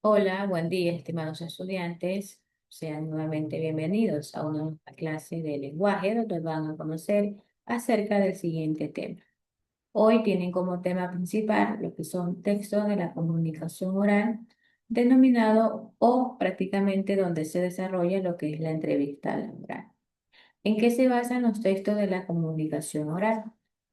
Hola, buen día, estimados estudiantes. Sean nuevamente bienvenidos a una nueva clase de lenguaje donde van a conocer acerca del siguiente tema. Hoy tienen como tema principal lo que son textos de la comunicación oral, denominado o prácticamente donde se desarrolla lo que es la entrevista laboral. ¿En qué se basan los textos de la comunicación oral?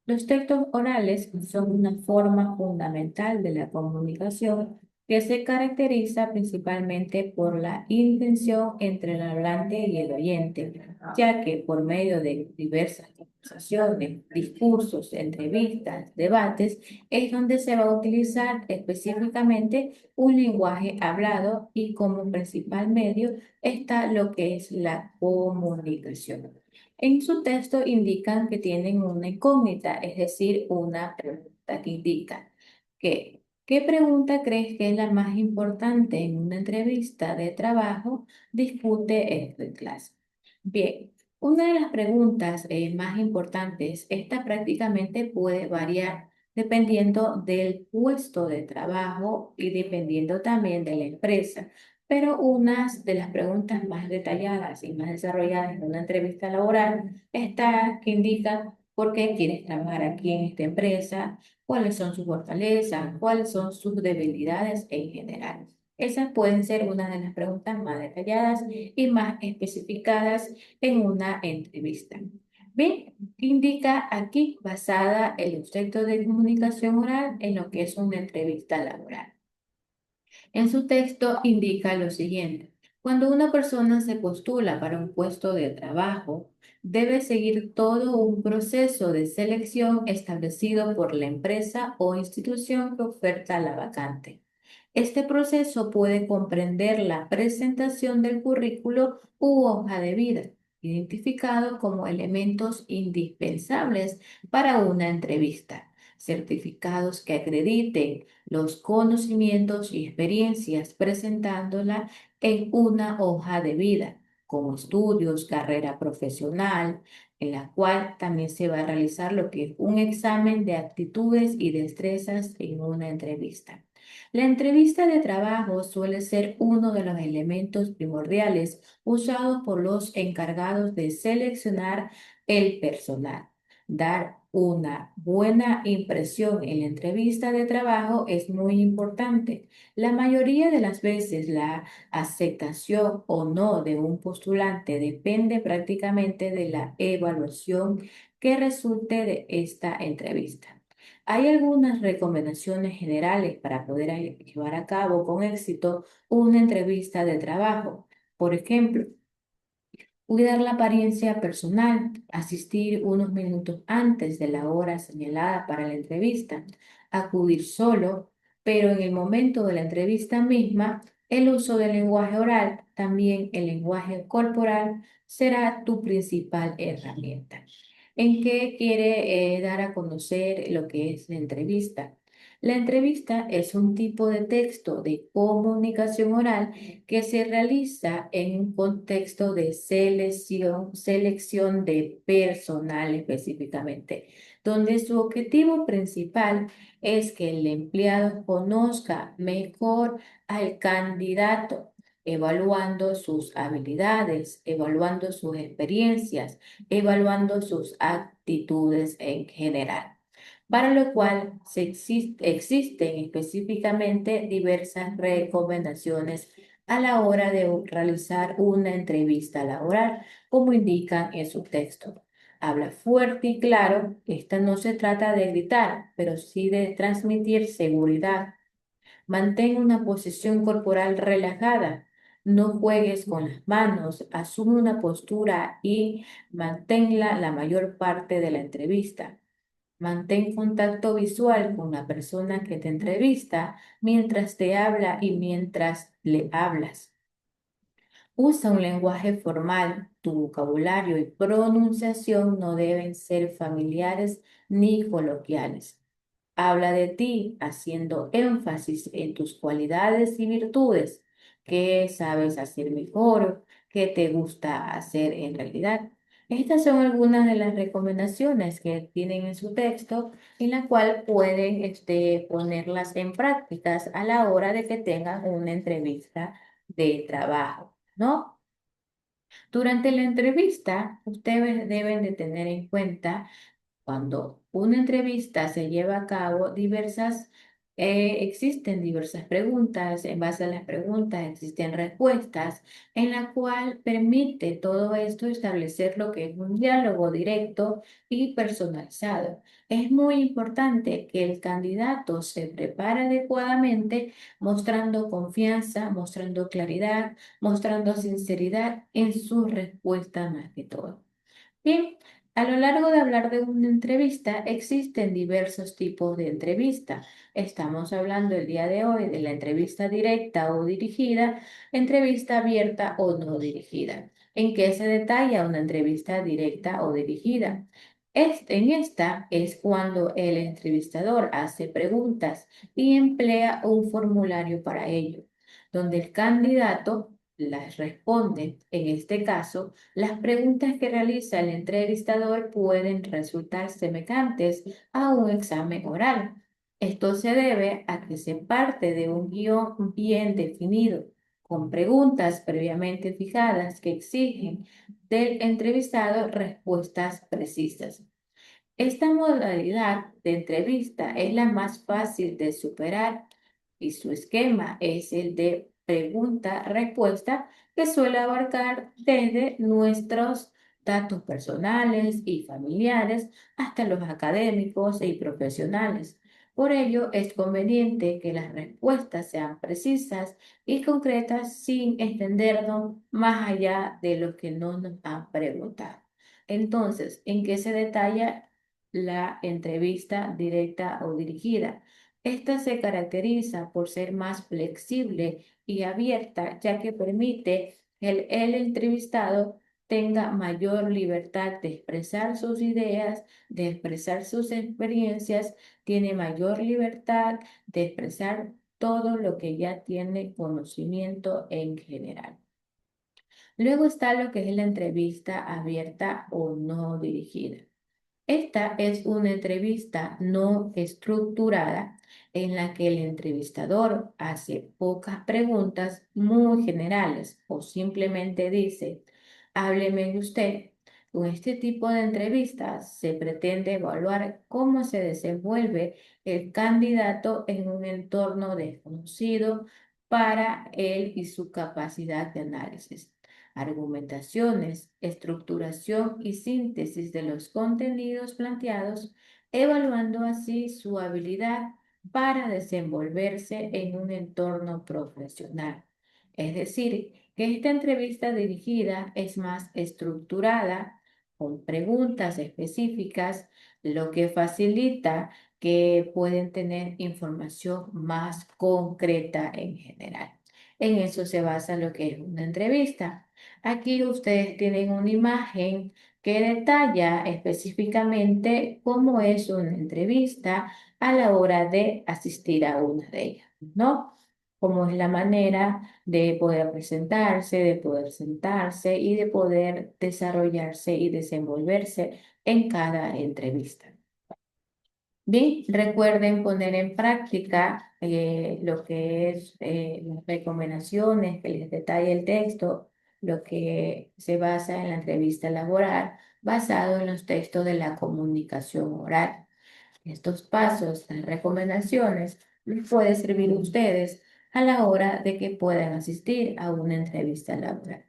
Los textos orales son una forma fundamental de la comunicación que se caracteriza principalmente por la intención entre el hablante y el oyente, ya que por medio de diversas conversaciones, discursos, entrevistas, debates, es donde se va a utilizar específicamente un lenguaje hablado y como principal medio está lo que es la comunicación. En su texto indican que tienen una incógnita, es decir, una pregunta que indica que, ¿qué pregunta crees que es la más importante en una entrevista de trabajo? Discute esto en clase. Bien, una de las preguntas más importantes, esta prácticamente puede variar dependiendo del puesto de trabajo y dependiendo también de la empresa. Pero una de las preguntas más detalladas y más desarrolladas en una entrevista laboral está que indica por qué quieres trabajar aquí en esta empresa, cuáles son sus fortalezas, cuáles son sus debilidades en general. Esas pueden ser una de las preguntas más detalladas y más especificadas en una entrevista. Bien, indica aquí basada el concepto de comunicación oral en lo que es una entrevista laboral. En su texto indica lo siguiente: cuando una persona se postula para un puesto de trabajo, debe seguir todo un proceso de selección establecido por la empresa o institución que oferta la vacante. Este proceso puede comprender la presentación del currículo u hoja de vida, identificados como elementos indispensables para una entrevista, certificados que acrediten los conocimientos y experiencias presentándola en una hoja de vida, como estudios, carrera profesional, en la cual también se va a realizar lo que es un examen de aptitudes y destrezas en una entrevista. La entrevista de trabajo suele ser uno de los elementos primordiales usados por los encargados de seleccionar el personal. Dar una buena impresión en la entrevista de trabajo es muy importante. La mayoría de las veces la aceptación o no de un postulante depende prácticamente de la evaluación que resulte de esta entrevista. Hay algunas recomendaciones generales para poder llevar a cabo con éxito una entrevista de trabajo. Por ejemplo, cuidar la apariencia personal, asistir unos minutos antes de la hora señalada para la entrevista, acudir solo, pero en el momento de la entrevista misma, el uso del lenguaje oral, también el lenguaje corporal, será tu principal herramienta. ¿En qué quiere dar a conocer lo que es la entrevista? La entrevista es un tipo de texto de comunicación oral que se realiza en un contexto de selección de personal específicamente, donde su objetivo principal es que el empleado conozca mejor al candidato, evaluando sus habilidades, evaluando sus experiencias, evaluando sus actitudes en general, para lo cual existen específicamente diversas recomendaciones a la hora de realizar una entrevista laboral, como indican en su texto. Habla fuerte y claro. Esta no se trata de gritar, pero sí de transmitir seguridad. Mantén una posición corporal relajada. No juegues con las manos. Asume una postura y manténla la mayor parte de la entrevista. Mantén contacto visual con la persona que te entrevista mientras te habla y mientras le hablas. Usa un lenguaje formal. Tu vocabulario y pronunciación no deben ser familiares ni coloquiales. Habla de ti haciendo énfasis en tus cualidades y virtudes, qué sabes hacer mejor, qué te gusta hacer en realidad. Estas son algunas de las recomendaciones que tienen en su texto, en la cual pueden ponerlas en prácticas a la hora de que tengan una entrevista de trabajo, ¿no? Durante la entrevista, ustedes deben de tener en cuenta cuando una entrevista se lleva a cabo, existen diversas preguntas. En base a las preguntas existen respuestas, en la cual permite todo esto establecer lo que es un diálogo directo y personalizado. Es muy importante que el candidato se prepare adecuadamente, mostrando confianza, mostrando claridad, mostrando sinceridad en su respuesta más que todo. Bien, a lo largo de hablar de una entrevista, existen diversos tipos de entrevista. Estamos hablando el día de hoy de la entrevista directa o dirigida, entrevista abierta o no dirigida. ¿En qué se detalla una entrevista directa o dirigida? En esta es cuando el entrevistador hace preguntas y emplea un formulario para ello, donde el candidato las responde. En este caso, las preguntas que realiza el entrevistador pueden resultar semejantes a un examen oral. Esto se debe a que se parte de un guión bien definido, con preguntas previamente fijadas que exigen del entrevistado respuestas precisas. Esta modalidad de entrevista es la más fácil de superar y su esquema es el de pregunta-respuesta que suele abarcar desde nuestros datos personales y familiares hasta los académicos y profesionales. Por ello, es conveniente que las respuestas sean precisas y concretas sin extendernos más allá de lo que no nos han preguntado. Entonces, ¿en qué se detalla la entrevista directa o dirigida? Esta se caracteriza por ser más flexible y abierta, ya que permite que el entrevistado tenga mayor libertad de expresar sus ideas, de expresar sus experiencias, tiene mayor libertad de expresar todo lo que ya tiene conocimiento en general. Luego está lo que es la entrevista abierta o no dirigida. Esta es una entrevista no estructurada en la que el entrevistador hace pocas preguntas muy generales o simplemente dice, hábleme de usted. Con este tipo de entrevistas se pretende evaluar cómo se desenvuelve el candidato en un entorno desconocido para él y su capacidad de análisis, argumentaciones, estructuración y síntesis de los contenidos planteados, evaluando así su habilidad para desenvolverse en un entorno profesional. Es decir, que esta entrevista dirigida es más estructurada, con preguntas específicas, lo que facilita que pueden tener información más concreta en general. En eso se basa lo que es una entrevista. Aquí ustedes tienen una imagen que detalla específicamente cómo es una entrevista a la hora de asistir a una de ellas, ¿no? Cómo es la manera de poder presentarse, de poder sentarse y de poder desarrollarse y desenvolverse en cada entrevista. Bien, recuerden poner en práctica lo que es las recomendaciones que les detalla el texto, lo que se basa en la entrevista laboral, basado en los textos de la comunicación oral. Estos pasos, las recomendaciones, les puede servir a ustedes a la hora de que puedan asistir a una entrevista laboral.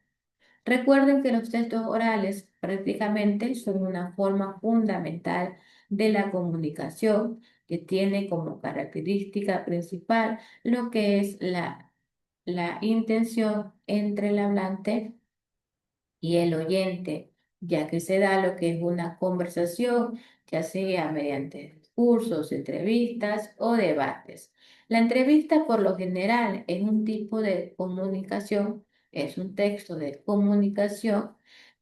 Recuerden que los textos orales prácticamente son una forma fundamental de la comunicación que tiene como característica principal lo que es la intención entre el hablante y el oyente, ya que se da lo que es una conversación, ya sea mediante discursos, entrevistas o debates. La entrevista por lo general es un tipo de comunicación, es un texto de comunicación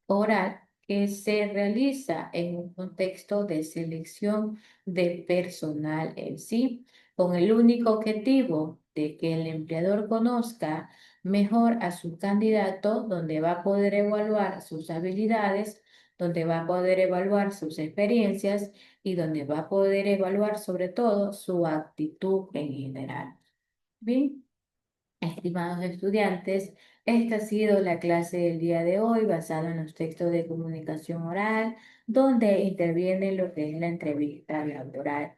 oral que se realiza en un contexto de selección de personal en sí, con el único objetivo de que el empleador conozca mejor a su candidato, donde va a poder evaluar sus habilidades, donde va a poder evaluar sus experiencias y donde va a poder evaluar sobre todo su actitud en general. Bien. Estimados estudiantes, esta ha sido la clase del día de hoy basada en los textos de comunicación oral, donde interviene lo que es la entrevista laboral,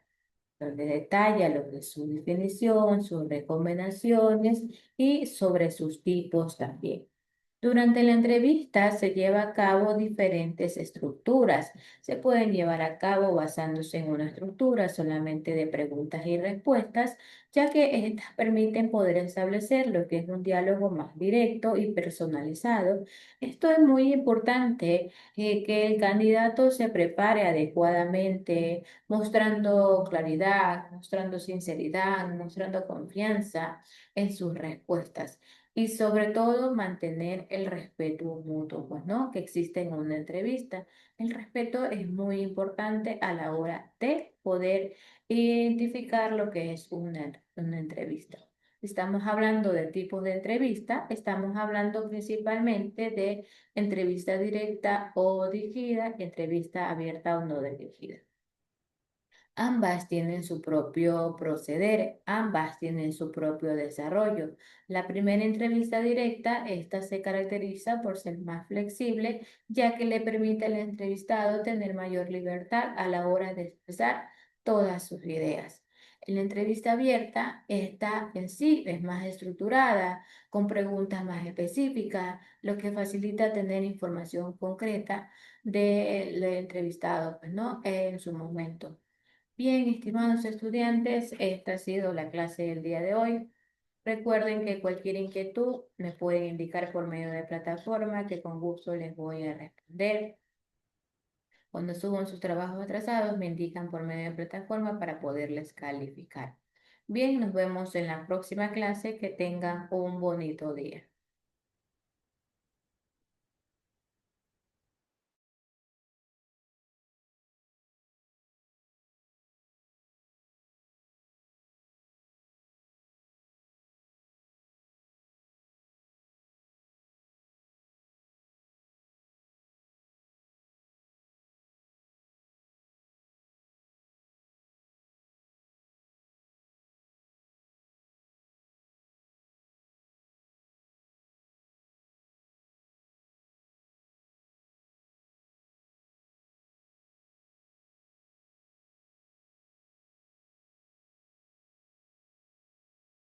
donde detalla lo que es su definición, sus recomendaciones y sobre sus tipos también. Durante la entrevista se lleva a cabo diferentes estructuras. Se pueden llevar a cabo basándose en una estructura solamente de preguntas y respuestas, ya que estas permiten poder establecer lo que es un diálogo más directo y personalizado. Esto es muy importante, que el candidato se prepare adecuadamente, mostrando claridad, mostrando sinceridad, mostrando confianza en sus respuestas. Y sobre todo mantener el respeto mutuo, pues, ¿no? Que existe en una entrevista. El respeto es muy importante a la hora de poder identificar lo que es una entrevista. Estamos hablando de tipos de entrevista, estamos hablando principalmente de entrevista directa o dirigida y entrevista abierta o no dirigida. Ambas tienen su propio proceder, ambas tienen su propio desarrollo. La primera entrevista directa, esta se caracteriza por ser más flexible, ya que le permite al entrevistado tener mayor libertad a la hora de expresar todas sus ideas. En la entrevista abierta, esta en sí es más estructurada, con preguntas más específicas, lo que facilita tener información concreta del entrevistado, pues, ¿no? En su momento. Bien, estimados estudiantes, esta ha sido la clase del día de hoy. Recuerden que cualquier inquietud me pueden indicar por medio de plataforma que con gusto les voy a responder. Cuando suban sus trabajos atrasados, me indican por medio de plataforma para poderles calificar. Bien, nos vemos en la próxima clase. Que tengan un bonito día.